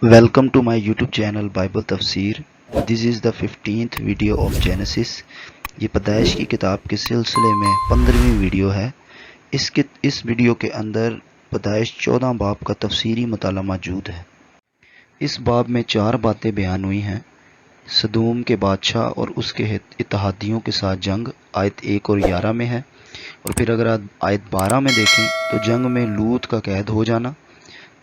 Welcome to my YouTube channel Bible Tafsir. This is the 15th video of Genesis. یہ پیدائش کی کتاب کے سلسلے میں 15ویں ویڈیو ہے. اس ویڈیو کے اندر پیدائش 14 باب کا تفسیری مطالعہ موجود ہے. اس باب میں 4 باتیں بیان ہوئی ہیں. سدوم کے بادشاہ اور اس کے اتحادیوں کے ساتھ جنگ آیت 1 اور 11 میں ہے، اور پھر اگر آیت 12 میں دیکھیں تو جنگ میں لوط کا قید ہو جانا.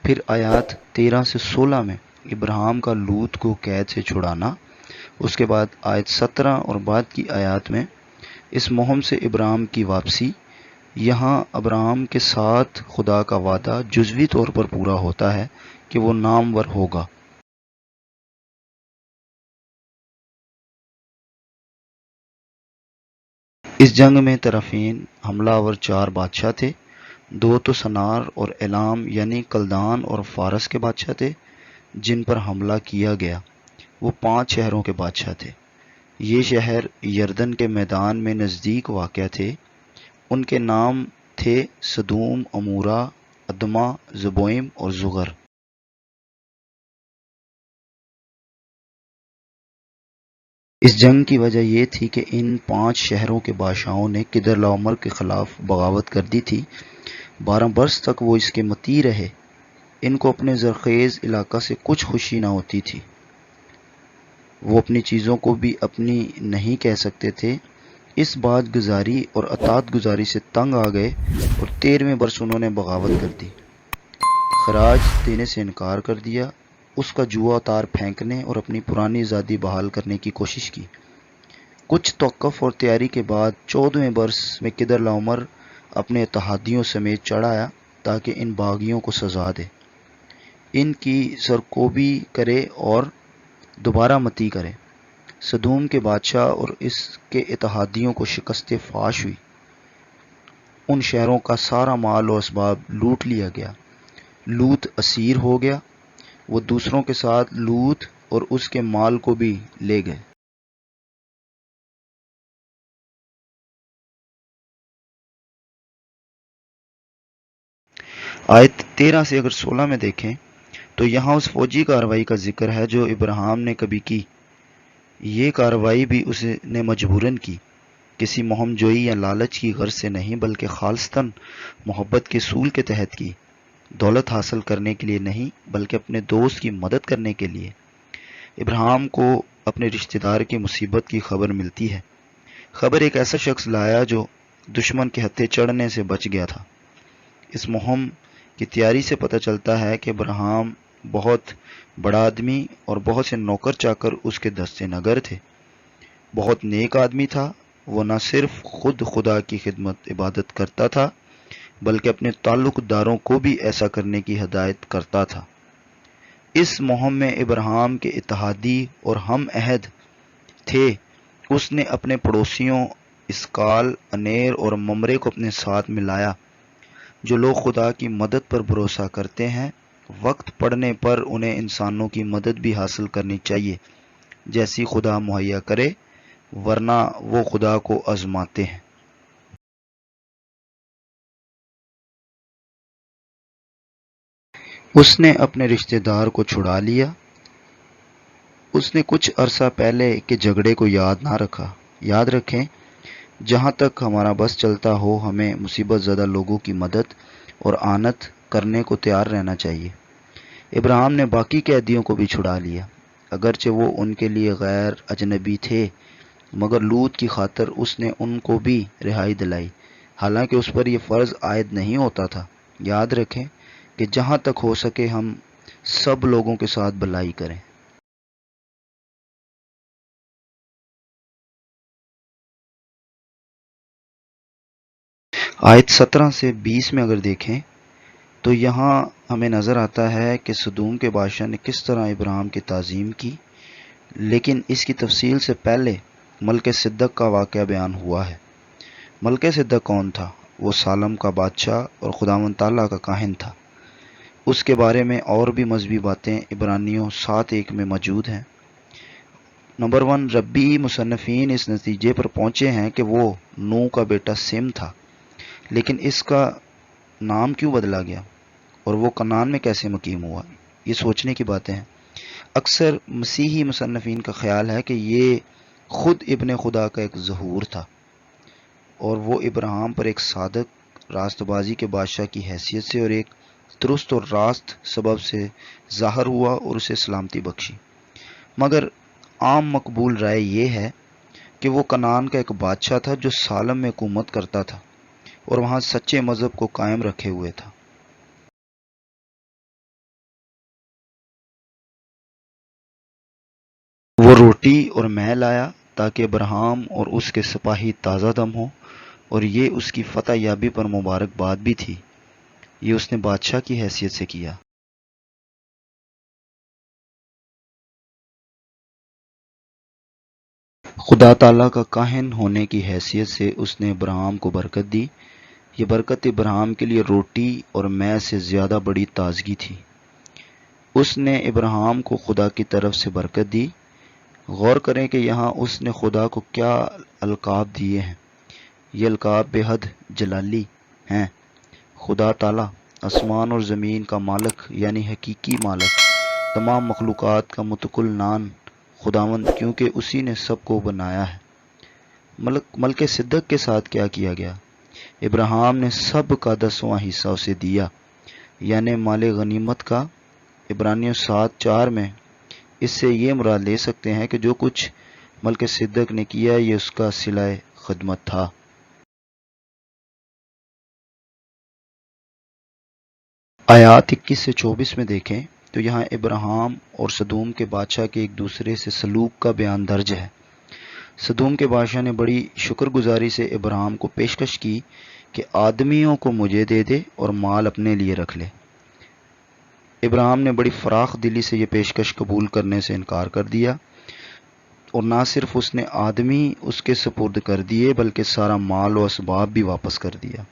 پھر آیات 13 سے 16 میں ابراہیم کا لوط کو قید سے چھڑانا. اس کے بعد آیت 17 اور بعد کی آیات میں اس مہم سے ابراہیم کی واپسی. یہاں ابراہیم کے ساتھ خدا کا وعدہ جزوی طور پر پورا ہوتا ہے کہ وہ نامور ہوگا. اس جنگ میں طرفین حملہ آور 4 بادشاہ تھے. 2 تو سنار اور ایلام یعنی کلدان اور فارس کے بادشاہ تھے جن پر حملہ کیا گیا. وہ 5 شہروں کے بادشاہ تھے. یہ شہر یردن کے میدان میں نزدیک واقع تھے. ان کے نام تھے سدوم، عمورہ، ادما، زبوئم اور زغر. اس جنگ کی وجہ یہ تھی کہ ان 5 شہروں کے بادشاہوں نے کدرلاؤمر کے خلاف بغاوت کر دی تھی. 12 برس تک وہ اس کے مطیع رہے. ان کو اپنے زرخیز علاقہ سے کچھ خوشی نہ ہوتی تھی. وہ اپنی چیزوں کو بھی اپنی نہیں کہہ سکتے تھے. اس بات گزاری اور اطاعت گزاری سے تنگ آ گئے اور 13ویں برس انہوں نے بغاوت کر دی. خراج دینے سے انکار کر دیا. اس کا جوا تار پھینکنے اور اپنی پرانی آزادی بحال کرنے کی کوشش کی. کچھ توقف اور تیاری کے بعد 14ویں برس میں کدرلاؤمر اپنے اتحادیوں سمیت چڑھ آیا تاکہ ان باغیوں کو سزا دے، ان کی سرکوبی کرے اور دوبارہ متی کرے. سدوم کے بادشاہ اور اس کے اتحادیوں کو شکست فاش ہوئی. ان شہروں کا سارا مال و اسباب لوٹ لیا گیا. لوط اسیر ہو گیا. وہ دوسروں کے ساتھ لوط اور اس کے مال کو بھی لے گئے. آیت 13 سے اگر 16 میں دیکھیں تو یہاں اس فوجی کارروائی کا ذکر ہے جو ابراہیم نے کبھی کی. یہ کارروائی بھی اس نے مجبوراً کی، کسی مہم جوئی یا لالچ کی غرض سے نہیں، بلکہ خالصتاً محبت کے اصول کے تحت کی. دولت حاصل کرنے کے لیے نہیں، بلکہ اپنے دوست کی مدد کرنے کے لیے. ابراہیم کو اپنے رشتہ دار کی مصیبت کی خبر ملتی ہے. خبر ایک ایسا شخص لایا جو دشمن کے ہتھے چڑھنے سے بچ گیا تھا. اس مہم کی تیاری سے پتہ چلتا ہے کہ ابراہیم بہت بڑا آدمی اور بہت سے نوکر چاکر اس کے دستے نگر تھے. بہت نیک آدمی تھا. وہ نہ صرف خود خدا کی خدمت عبادت کرتا تھا بلکہ اپنے تعلق داروں کو بھی ایسا کرنے کی ہدایت کرتا تھا. اس مہم میں ابراہیم کے اتحادی اور ہم عہد تھے. اس نے اپنے پڑوسیوں اسکال، انیر اور ممرے کو اپنے ساتھ ملایا. جو لوگ خدا کی مدد پر بھروسہ کرتے ہیں، وقت پڑنے پر انہیں انسانوں کی مدد بھی حاصل کرنی چاہیے جیسی خدا مہیا کرے، ورنہ وہ خدا کو آزماتے ہیں. اس نے اپنے رشتہ دار کو چھڑا لیا. اس نے کچھ عرصہ پہلے کے جھگڑے کو یاد نہ رکھا. یاد رکھیں، جہاں تک ہمارا بس چلتا ہو ہمیں مصیبت زدہ لوگوں کی مدد اور اعانت کرنے کو تیار رہنا چاہیے. ابراہیم نے باقی قیدیوں کو بھی چھڑا لیا، اگرچہ وہ ان کے لیے غیر اجنبی تھے، مگر لوط کی خاطر اس نے ان کو بھی رہائی دلائی، حالانکہ اس پر یہ فرض عائد نہیں ہوتا تھا. یاد رکھیں کہ جہاں تک ہو سکے ہم سب لوگوں کے ساتھ بھلائی کریں. آیت 17 سے 20 میں اگر دیکھیں تو یہاں ہمیں نظر آتا ہے کہ سدوم کے بادشاہ نے کس طرح ابراہیم کی تعظیم کی. لیکن اس کی تفصیل سے پہلے ملک صدق کا واقعہ بیان ہوا ہے. ملک صدق کون تھا؟ وہ سالم کا بادشاہ اور خداوند تعالیٰ کا کاہن تھا. اس کے بارے میں اور بھی مذہبی باتیں عبرانیوں 7:1 میں موجود ہیں. نمبر 1، ربی مصنفین اس نتیجے پر پہنچے ہیں کہ وہ نوح کا بیٹا سم تھا. لیکن اس کا نام کیوں بدلا گیا اور وہ کنعان میں کیسے مقیم ہوا؟ یہ سوچنے کی باتیں ہیں۔ اکثر مسیحی مصنفین کا خیال ہے کہ یہ خود ابن خدا کا ایک ظہور تھا اور وہ ابراہیم پر ایک صادق راست بازی کے بادشاہ کی حیثیت سے اور ایک درست اور راست سبب سے ظاہر ہوا اور اسے سلامتی بخشی۔ مگر عام مقبول رائے یہ ہے کہ وہ کنعان کا ایک بادشاہ تھا جو سالم میں حکومت کرتا تھا اور وہاں سچے مذہب کو قائم رکھے ہوئے تھا۔ وہ روٹی اور مے لایا تاکہ ابراہیم اور اس کے سپاہی تازہ دم ہوں، اور یہ اس کی فتح یابی پر مبارکباد بھی تھی۔ یہ اس نے بادشاہ کی حیثیت سے کیا۔ خدا تعالیٰ کا کاہن ہونے کی حیثیت سے اس نے ابراہیم کو برکت دی۔ یہ برکت ابراہیم کے لیے روٹی اور مے سے زیادہ بڑی تازگی تھی۔ اس نے ابراہیم کو خدا کی طرف سے برکت دی۔ غور کریں کہ یہاں اس نے خدا کو کیا القاب دیے ہیں۔ یہ القاب بے حد جلالی ہیں۔ خدا تعالیٰ آسمان اور زمین کا مالک یعنی حقیقی مالک، تمام مخلوقات کا متکل نان خداوند، کیونکہ اسی نے سب کو بنایا ہے۔ ملک صدق کے ساتھ کیا کیا گیا؟ ابراہیم نے سب کا 10واں حصہ اسے دیا، یعنی مال غنیمت کا۔ عبرانیوں 7:4 میں اس سے یہ مراد لے سکتے ہیں کہ جو کچھ ملک صدق نے کیا یہ اس کا صلہ خدمت تھا۔ آیات 21 سے 24 میں دیکھیں تو یہاں ابراہیم اور سدوم کے بادشاہ کے ایک دوسرے سے سلوک کا بیان درج ہے۔ سدوم کے بادشاہ نے بڑی شکر گزاری سے ابراہیم کو پیشکش کی کہ آدمیوں کو مجھے دے دے اور مال اپنے لیے رکھ لے۔ ابراہیم نے بڑی فراخ دلی سے یہ پیشکش قبول کرنے سے انکار کر دیا، اور نہ صرف اس نے آدمی اس کے سپرد کر دیے بلکہ سارا مال و اسباب بھی واپس کر دیا۔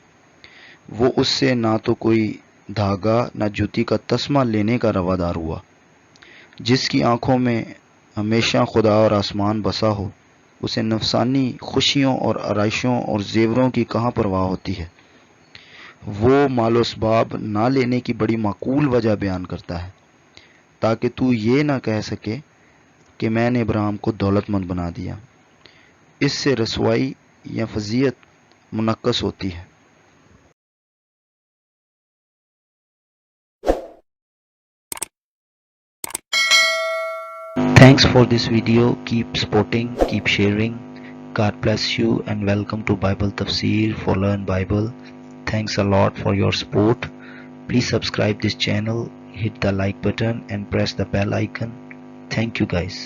وہ اس سے نہ تو کوئی دھاگا نہ جوتی کا تسمہ لینے کا روادار ہوا۔ جس کی آنکھوں میں ہمیشہ خدا اور آسمان بسا ہو، اسے نفسانی خوشیوں اور آرائشوں اور زیوروں کی کہاں پرواہ ہوتی ہے۔ وہ مال و اسباب نہ لینے کی بڑی معقول وجہ بیان کرتا ہے، تاکہ تو یہ نہ کہہ سکے کہ میں نے ابراہیم کو دولت مند بنا دیا۔ اس سے رسوائی یا فضیحت منقص ہوتی ہے۔ Thanks for this video. Keep supporting, keep sharing. God bless you and welcome to Bible Tafsir for Learn Bible. Thanks a lot for your support. Please subscribe this channel, hit the like button and press the bell icon. Thank you guys.